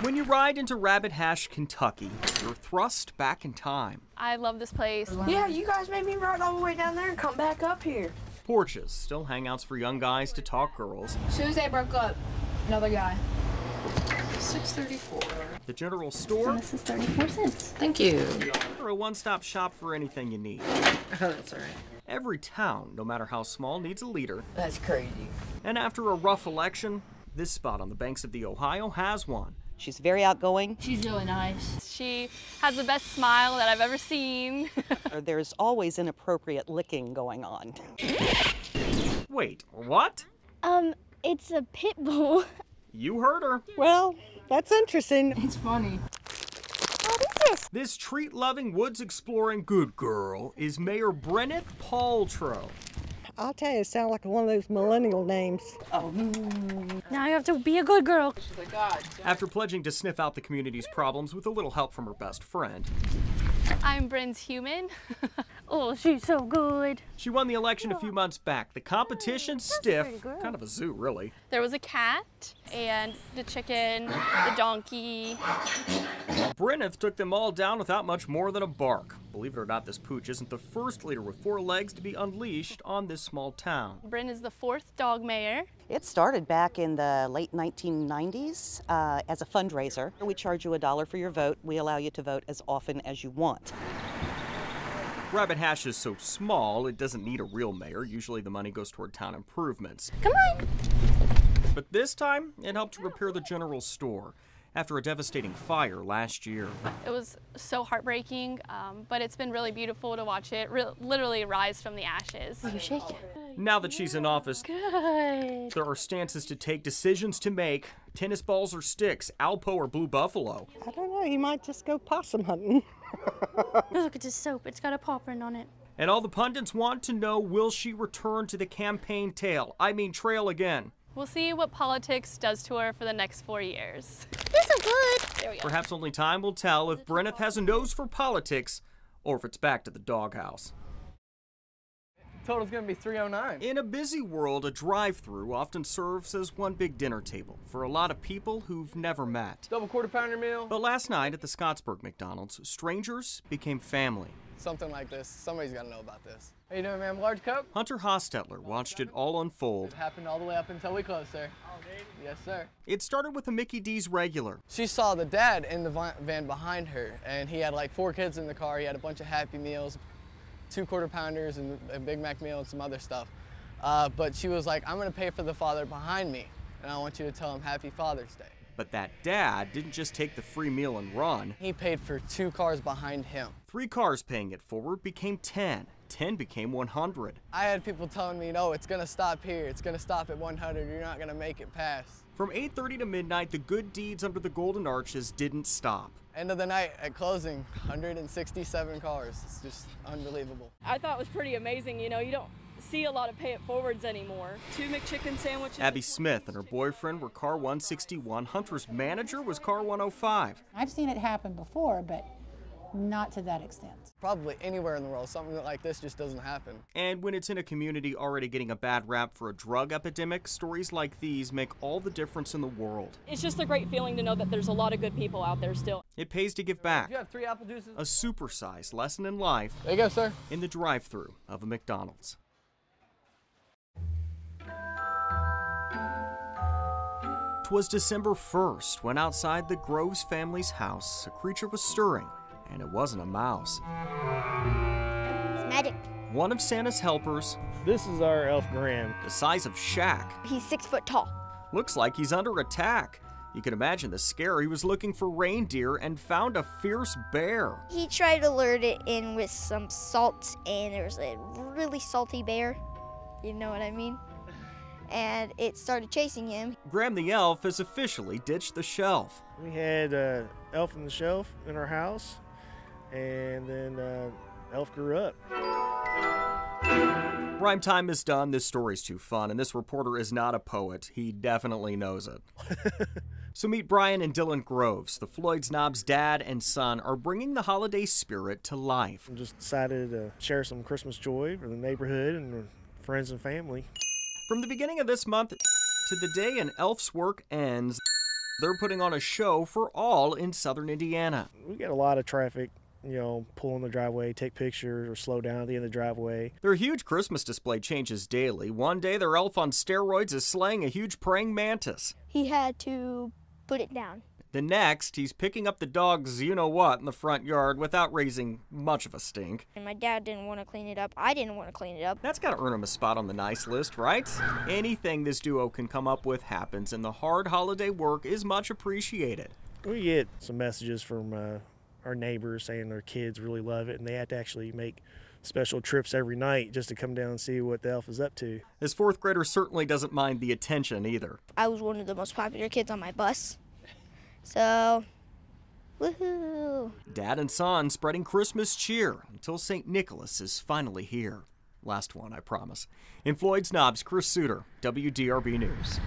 When you ride into Rabbit Hash, Kentucky, you're thrust back in time. I love this place. Yeah, you guys made me ride all the way down there and come back up here. Porches, still hangouts for young guys to talk girls. As soon as they broke up, another guy. $6.34. The general store. And this is 34 cents. Thank you. Or a one-stop shop for anything you need. That's all right. Every town, no matter how small, needs a leader. That's crazy. And after a rough election, this spot on the banks of the Ohio has one. She's very outgoing. She's really nice. She has the best smile that I've ever seen. There's always inappropriate licking going on. Wait, what? It's a pit bull. You heard her. Well, that's interesting. It's funny. What is this? This treat-loving, woods-exploring good girl is Mayor Brenneth Paltrow. I'll tell you, it sounds like one of those millennial names. Oh. Now you have to be a good girl. After pledging to sniff out the community's problems with a little help from her best friend. I'm Bryn's human. Oh, she's so good. She won the election a few months back. The competition stiff, pretty good. kind of a zoo really. There was a cat and the chicken, the donkey. Brenneth took them all down without much more than a bark. Believe it or not, this pooch isn't the first leader with 4 legs to be unleashed on this small town. Bryn is the 4th dog mayor. It started back in the late 1990s as a fundraiser. We charge you $1 for your vote. We allow you to vote as often as you want. Rabbit Hash is so small, it doesn't need a real mayor. Usually the money goes toward town improvements. Come on. But this time, it helped to repair the general store after a devastating fire last year. It was so heartbreaking, but it's been really beautiful to watch it literally rise from the ashes. You shake it. Now that she's in office, Good. there are stances to take, decisions to make. Tennis balls or sticks, Alpo or Blue Buffalo. I don't know, he might just go possum hunting. Look at this soap. It's got a paw print on it. And all the pundits want to know, will she return to the campaign trail again? We'll see what politics does to her for the next 4 years. This is good. There we go. Perhaps only time will tell if Brenneth has a nose for politics or if it's back to the doghouse. Total's gonna be 309. In a busy world, a drive-thru often serves as one big dinner table for a lot of people who've never met. Double quarter pounder meal. But last night at the Scottsburg McDonald's, strangers became family. Something like this. Somebody's gotta know about this. How you doing, ma'am? Large Coke? Hunter Hostetler watched it all unfold. It happened all the way up until we closed, sir. Yes, sir. It started with a Mickey D's regular. She saw the dad in the van behind her, and he had like 4 kids in the car. He had a bunch of Happy Meals, 2 quarter pounders, and a Big Mac meal and some other stuff. But she was like, I'm gonna pay for the father behind me, and I want you to tell him Happy Father's Day. But that dad didn't just take the free meal and run. He paid for 2 cars behind him. 3 cars paying it forward became 10. 10 became 100. I had people telling me, no, it's gonna stop here. It's gonna stop at 100. You're not gonna make it past. From 8:30 to midnight, the good deeds under the golden arches didn't stop. End of the night at closing, 167 cars. It's just unbelievable. I thought it was pretty amazing. You know, you don't see a lot of pay it forwards anymore. 2 McChicken sandwiches. Abby Smith and her boyfriend were car 161. Hunter's manager was car 105. I've seen it happen before, but not to that extent. Probably anywhere in the world, something like this just doesn't happen. And when it's in a community already getting a bad rap for a drug epidemic, stories like these make all the difference in the world. It's just a great feeling to know that there's a lot of good people out there still. It pays to give back. Do you have 3 apple juices? A supersized lesson in life. There you go, sir. In the drive-thru of a McDonald's. Twas December 1st when outside the Groves family's house, a creature was stirring, and it wasn't a mouse. It's magic. One of Santa's helpers, This is our elf Graham. the size of Shaq, He's 6 foot tall. looks like he's under attack. You can imagine the scare. He was looking for reindeer and found a fierce bear. He tried to lure it in with some salt, and there was a really salty bear. You know what I mean? And it started chasing him. Graham the elf has officially ditched the shelf. We had Elf on the Shelf in our house, and then Elf grew up. Rhyme time is done. This story's too fun, and this reporter is not a poet. He definitely knows it. So meet Brian and Dylan Groves. The Floyd Snob's dad and son are bringing the holiday spirit to life. I just decided to share some Christmas joy for the neighborhood and friends and family. From the beginning of this month to the day an elf's work ends, They're putting on a show for all in southern Indiana. We get a lot of traffic, pull in the driveway, take pictures, or slow down at the end of the driveway. Their huge Christmas display changes daily. One day, their elf on steroids is slaying a huge praying mantis. He had to put it down. The next, he's picking up the dog's you-know-what in the front yard without raising much of a stink. And my dad didn't want to clean it up. I didn't want to clean it up. That's got to earn him a spot on the nice list, right? Anything this duo can come up with happens, and the hard holiday work is much appreciated. We get some messages from our neighbors saying their kids really love it, and they have to actually make special trips every night just to come down and see what the elf is up to. This fourth grader certainly doesn't mind the attention either. I was one of the most popular kids on my bus. So, woohoo! Dad and son spreading Christmas cheer until St. Nicholas is finally here. Last one, I promise. In Floyd's Knobs, Chris Sutter, WDRB News.